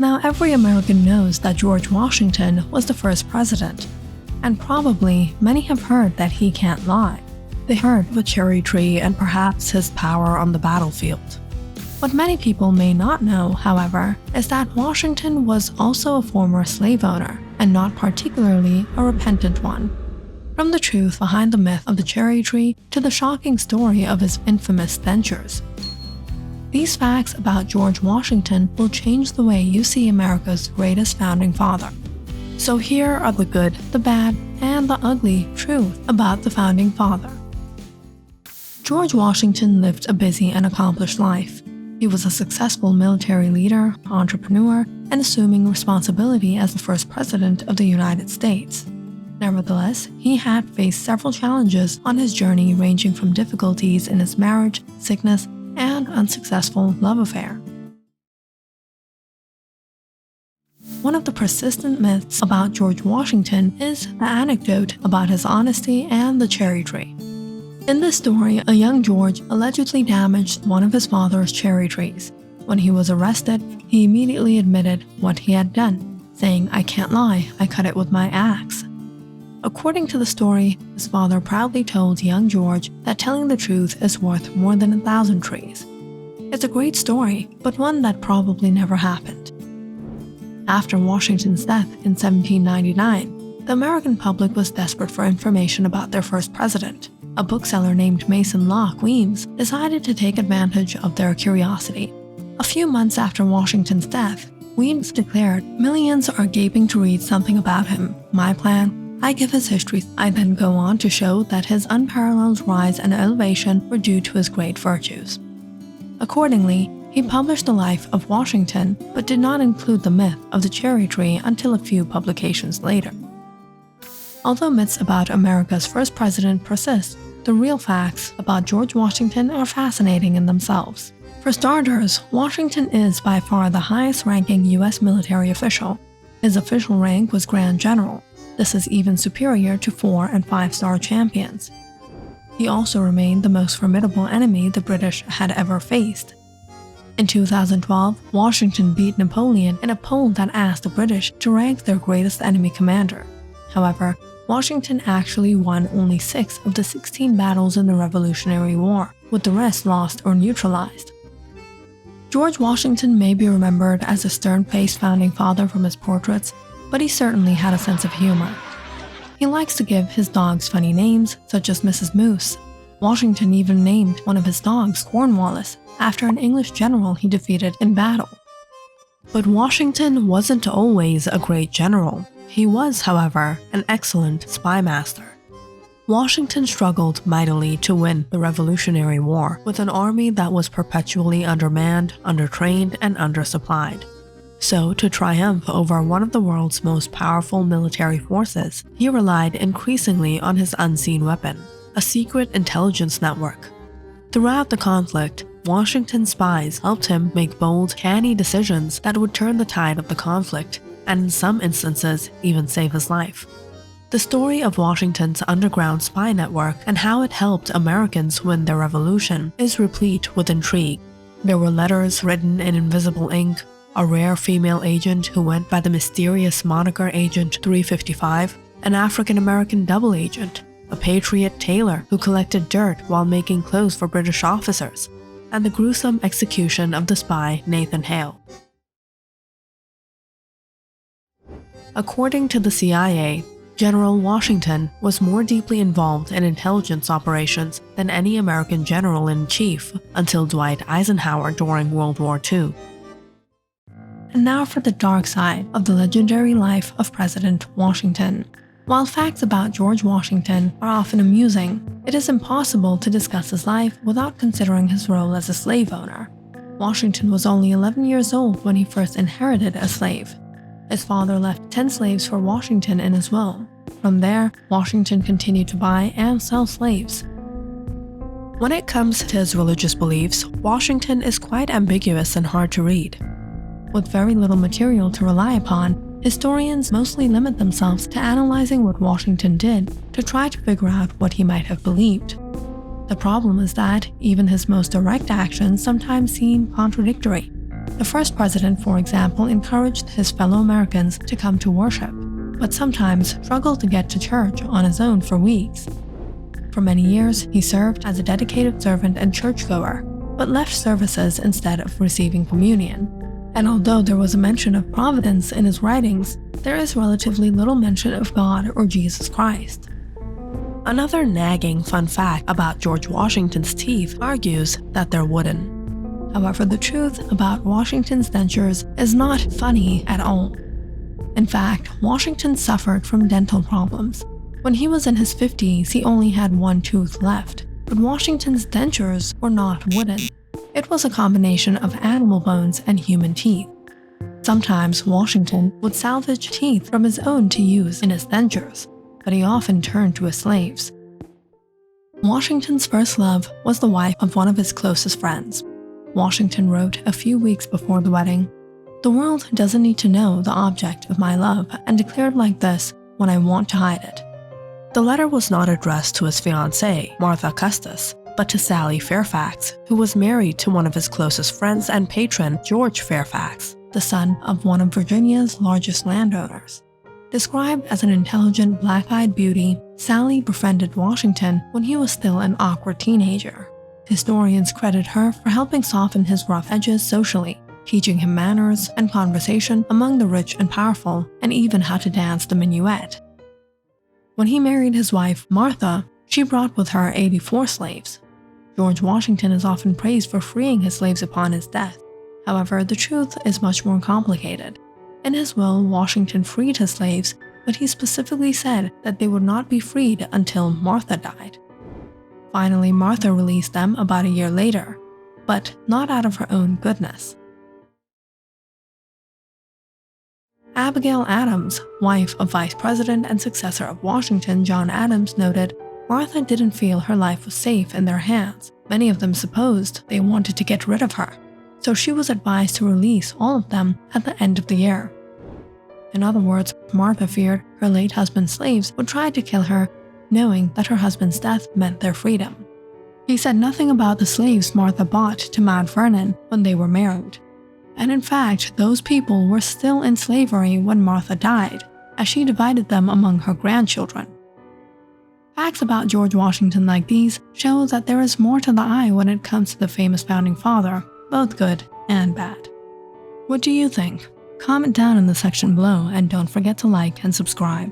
Now, every American knows that George Washington was the first president, and probably many have heard that he can't lie. They heard of a cherry tree and perhaps his power on the battlefield. What many people may not know, however, is that Washington was also a former slave owner, and not particularly a repentant one. From the truth behind the myth of the cherry tree to the shocking story of his infamous dentures. These facts about George Washington will change the way you see America's greatest founding father. So here are the good, the bad, and the ugly truth about the founding father. George Washington lived a busy and accomplished life. He was a successful military leader, entrepreneur, and assuming responsibility as the first president of the United States. Nevertheless, he had faced several challenges on his journey, ranging from difficulties in his marriage, sickness, and unsuccessful love affair. One of the persistent myths about George Washington is the anecdote about his honesty and the cherry tree. In this story, a young George allegedly damaged one of his father's cherry trees. When he was arrested, he immediately admitted what he had done, saying, "I can't lie, I cut it with my axe." According to the story, his father proudly told young George that telling the truth is worth more than 1,000 trees. It's a great story, but one that probably never happened. After Washington's death in 1799, the American public was desperate for information about their first president. A bookseller named Mason Locke Weems decided to take advantage of their curiosity. A few months after Washington's death, Weems declared, "Millions are gaping to read something about him. My plan? I give his history. I then go on to show that his unparalleled rise and elevation were due to his great virtues." Accordingly, he published the life of Washington, but did not include the myth of the cherry tree until a few publications later. Although myths about America's first president persist, the real facts about George Washington are fascinating in themselves. For starters, Washington is by far the highest-ranking U.S. military official. His official rank was Grand General. This is even superior to 4- and 5-star champions. He also remained the most formidable enemy the British had ever faced. In 2012, Washington beat Napoleon in a poll that asked the British to rank their greatest enemy commander. However, Washington actually won only 6 of the 16 battles in the Revolutionary War, with the rest lost or neutralized. George Washington may be remembered as a stern-faced founding father from his portraits, but he certainly had a sense of humor. He likes to give his dogs funny names, such as Mrs. Moose. Washington even named one of his dogs Cornwallis, after an English general he defeated in battle. But Washington wasn't always a great general. He was, however, an excellent spy master. Washington struggled mightily to win the Revolutionary War with an army that was perpetually undermanned, undertrained, and undersupplied. So, to triumph over one of the world's most powerful military forces, he relied increasingly on his unseen weapon, a secret intelligence network. Throughout the conflict, Washington's spies helped him make bold, canny decisions that would turn the tide of the conflict, and in some instances, even save his life. The story of Washington's underground spy network and how it helped Americans win their revolution is replete with intrigue. There were letters written in invisible ink, a rare female agent who went by the mysterious moniker Agent 355, an African-American double agent, a patriot tailor who collected dirt while making clothes for British officers, and the gruesome execution of the spy Nathan Hale. According to the CIA, General Washington was more deeply involved in intelligence operations than any American general-in-chief until Dwight Eisenhower during World War II. And now for the dark side of the legendary life of President Washington. While facts about George Washington are often amusing, it is impossible to discuss his life without considering his role as a slave owner. Washington was only 11 years old when he first inherited a slave. His father left 10 slaves for Washington in his will. From there, Washington continued to buy and sell slaves. When it comes to his religious beliefs, Washington is quite ambiguous and hard to read. With very little material to rely upon, historians mostly limit themselves to analyzing what Washington did to try to figure out what he might have believed. The problem is that even his most direct actions sometimes seem contradictory. The first president, for example, encouraged his fellow Americans to come to worship, but sometimes struggled to get to church on his own for weeks. For many years, he served as a dedicated servant and churchgoer, but left services instead of receiving communion. And although there was a mention of providence in his writings, there is relatively little mention of God or Jesus Christ. Another nagging fun fact about George Washington's teeth argues that they're wooden. However, the truth about Washington's dentures is not funny at all. In fact, Washington suffered from dental problems. When he was in his 50s, he only had one tooth left, but Washington's dentures were not wooden. It was a combination of animal bones and human teeth. Sometimes Washington would salvage teeth from his own to use in his dentures, but he often turned to his slaves. Washington's first love was the wife of one of his closest friends. Washington wrote a few weeks before the wedding, "The world doesn't need to know the object of my love and declared like this when I want to hide it." The letter was not addressed to his fiancée, Martha Custis, but to Sally Fairfax, who was married to one of his closest friends and patron, George Fairfax, the son of one of Virginia's largest landowners. Described as an intelligent, black-eyed beauty, Sally befriended Washington when he was still an awkward teenager. Historians credit her for helping soften his rough edges socially, teaching him manners and conversation among the rich and powerful, and even how to dance the minuet. When he married his wife, Martha, she brought with her 84 slaves. George Washington is often praised for freeing his slaves upon his death. However, the truth is much more complicated. In his will, Washington freed his slaves, but he specifically said that they would not be freed until Martha died. Finally, Martha released them about a year later, but not out of her own goodness. Abigail Adams, wife of Vice President and successor of Washington, John Adams, noted, "Martha didn't feel her life was safe in their hands. Many of them supposed they wanted to get rid of her, so she was advised to release all of them at the end of the year." In other words, Martha feared her late husband's slaves would try to kill her, knowing that her husband's death meant their freedom. He said nothing about the slaves Martha bought to Mount Vernon when they were married. And in fact, those people were still in slavery when Martha died, as she divided them among her grandchildren. Facts about George Washington like these show that there is more to the eye when it comes to the famous founding father, both good and bad. What do you think? Comment down in the section below and don't forget to like and subscribe.